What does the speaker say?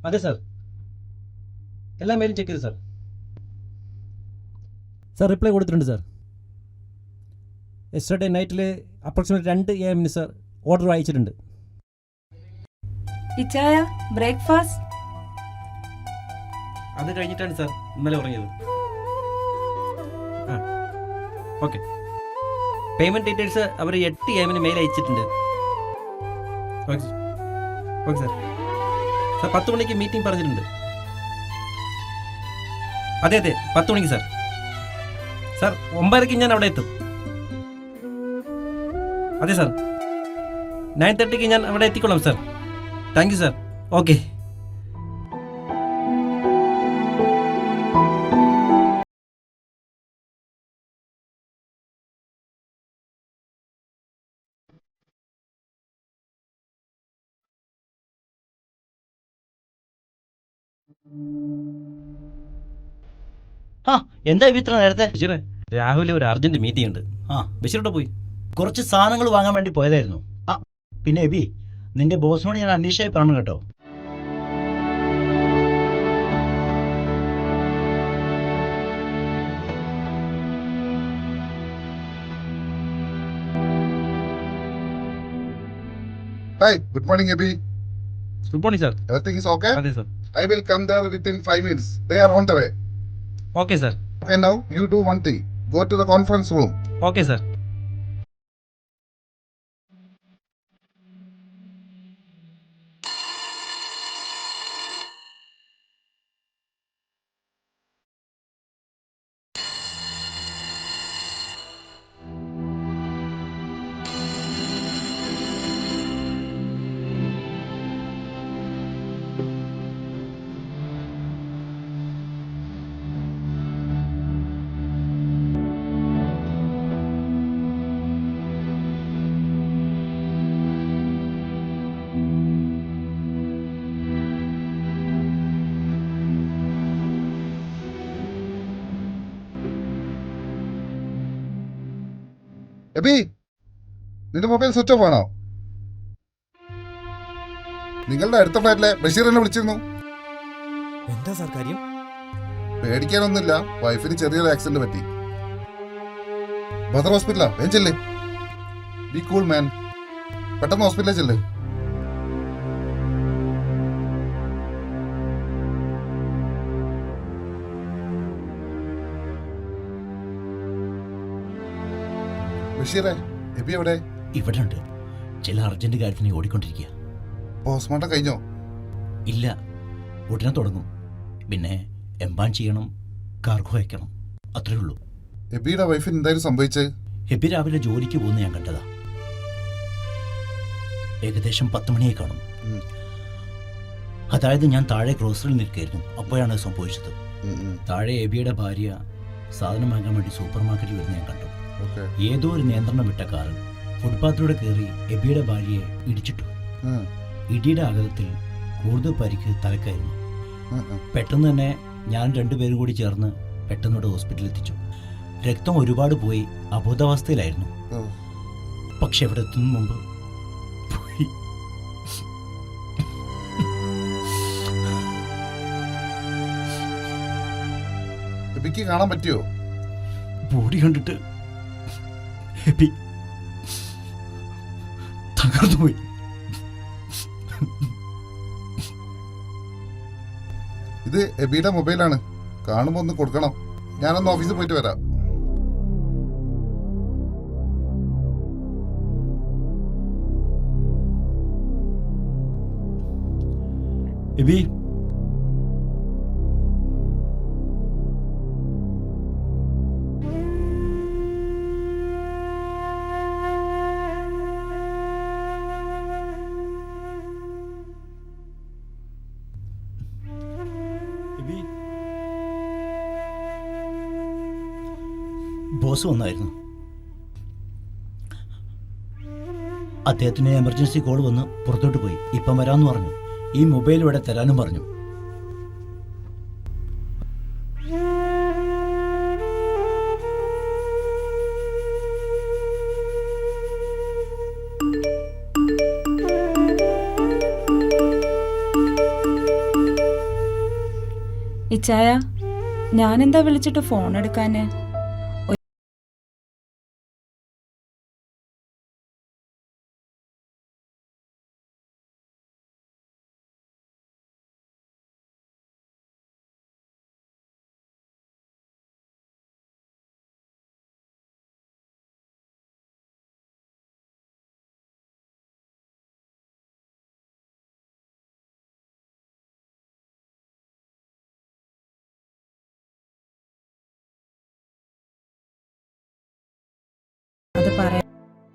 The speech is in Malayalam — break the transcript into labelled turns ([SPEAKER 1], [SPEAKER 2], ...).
[SPEAKER 1] അതെ സാർ, എല്ലാ മെയിലും ചെക്ക് ചെയ്തു സാർ. സാർ റിപ്ലൈ കൊടുത്തിട്ടുണ്ട് സാർ. യെസ്റ്റർഡേ നൈറ്റിൽ അപ്രോക്സിമേറ്റ് 2 AM സാർ ഓർഡർ അയച്ചിട്ടുണ്ട്.
[SPEAKER 2] ഇച്ചായ ബ്രേക്ക്ഫാസ്റ്റ്
[SPEAKER 1] അത് കഴിഞ്ഞിട്ടാണ് സാർ ഇന്നലെ ഉറങ്ങിയത്. ആ ഓക്കെ. പേയ്മെൻറ്റ് ഡീറ്റെയിൽസ് അവർ 8 AM മെയിൽ അയച്ചിട്ടുണ്ട്. Okay okay sir. സാർ 10 മണിക്ക് മീറ്റിംഗ് പറഞ്ഞിട്ടുണ്ട്. അതെ അതെ 10 മണിക്ക് സാർ. സാർ 9:30 ഞാൻ അവിടെ എത്തും. അതെ സാർ 9:30 ഞാൻ അവിടെ എത്തിക്കൊള്ളാം sir. Thank you sir. Okay.
[SPEAKER 3] ആ എന്താ ഇത്ര നേരത്തെ?
[SPEAKER 1] ബഷീറെ, രാഹുലിന് ഒരു അർജന്റ് മീറ്റിംഗ് ഉണ്ട്.
[SPEAKER 3] ആ
[SPEAKER 1] ബഷീറോടെ പോയി.
[SPEAKER 3] കുറച്ച് സാധനങ്ങൾ വാങ്ങാൻ വേണ്ടി പോയതായിരുന്നു. ആ പിന്നെ എബി, നിന്റെ ബോസിനോട് ഞാൻ അന്വേഷിച്ചായി പറഞ്ഞു കേട്ടോ.
[SPEAKER 4] Hi, good morning, Abhi.
[SPEAKER 1] Good morning sir.
[SPEAKER 4] Everything is okay?
[SPEAKER 1] അതെ sir.
[SPEAKER 4] I will come there within 5 minutes. They are on the way.
[SPEAKER 1] Okay sir.
[SPEAKER 4] Okay, now you do one thing. Go to the conference room.
[SPEAKER 1] Okay sir.
[SPEAKER 4] Abhi, നിന്റെ മൊബൈൽ സ്വിച്ച് ഓഫ് ആണോ? നിങ്ങളുടെ അടുത്ത ഫ്ലാറ്റിലെ ബഷീർ എന്നെ വിളിച്ചിരുന്നു.
[SPEAKER 1] എന്താ സാർ കാര്യം?
[SPEAKER 4] പേടിക്കാനൊന്നുമില്ല, വൈഫിന് ചെറിയൊരു ആക്സിഡന്റ് പറ്റി. ബദർ ഹോസ്പിറ്റലാ, വേഗം ചെല്ല്. ബി കൂൾ മാൻ, പെട്ടെന്ന് ഹോസ്പിറ്റലിൽ ചെല്ല്. ബഷീറെ, എബി എവിടെ?
[SPEAKER 3] ഇവിടെ ഉണ്ട്. ചില അർജന്റ് കാര്യത്തിന് ഓടിക്കൊണ്ടിരിക്കുക.
[SPEAKER 4] പോസ്റ്റ്മോർട്ടം കഴിഞ്ഞോ?
[SPEAKER 3] ഇല്ല, ഉടനെ തുടങ്ങും. പിന്നെ എംബാൻ ചെയ്യണം, കാർഗോ അയക്കണം, അത്രേ ഉള്ളൂ.
[SPEAKER 4] എബിയുടെ വൈഫിന് എന്തായാലും സംഭവിച്ചത്?
[SPEAKER 3] എബി രാവിലെ ജോലിക്ക് പോകുന്ന ഞാൻ കണ്ടതാ. ഏകദേശം 10 മണിയായി കാണും. അതായത് ഞാൻ താഴെ ഗ്രോസറിൽ നിൽക്കുകയായിരുന്നു, അപ്പോഴാണ് സംഭവിച്ചത്. താഴെ എബിയുടെ ഭാര്യ സാധനം വാങ്ങാൻ വേണ്ടി സൂപ്പർ മാർക്കറ്റിൽ വരുന്ന ഞാൻ കണ്ടു. ഏതോ ഒരു നിയന്ത്രണം വിട്ട കാർ ഫുട്പാത്തിലൂടെ കയറി എബിയുടെ ഭാര്യയെ ഇടിച്ചിട്ടു. ഇടിയുടെ ആഘാതത്തിൽ കൂടുതൽ പരിക്ക് തലക്കായിരുന്നു. പെട്ടെന്ന് തന്നെ ഞാൻ 2 പേരും കൂടി ചേർന്ന് പെട്ടെന്നോട് ഹോസ്പിറ്റലിൽ എത്തിച്ചു. രക്തം ഒരുപാട് പോയി അബോധാവസ്ഥയിലായിരുന്നു. പക്ഷെ ഇവിടെ എത്തുന്ന മുമ്പ് പോയി.
[SPEAKER 4] എബിക്ക് കാണാൻ പറ്റിയോ?
[SPEAKER 3] ബോഡി കണ്ടിട്ട് എബി തകർന്നുപോയി.
[SPEAKER 4] ഇത് എബിയുടെ മൊബൈലാണ്, കാണുമ്പോ ഒന്ന് കൊടുക്കണം. ഞാനൊന്ന് ഓഫീസിൽ പോയിട്ട് വരാം.
[SPEAKER 3] എബി, ബോസ് വന്നായിരുന്നു. അദ്ദേഹത്തിന് എമർജൻസി കോൾ വന്ന് പുറത്തോട്ട് പോയി. ഇപ്പം വരാമെന്ന് പറഞ്ഞു. ഈ മൊബൈൽ ഇവിടെ തരാനും പറഞ്ഞു.
[SPEAKER 2] ഇച്ചായ, ഞാനെന്താ വിളിച്ചിട്ട് ഫോൺ എടുക്കാന്?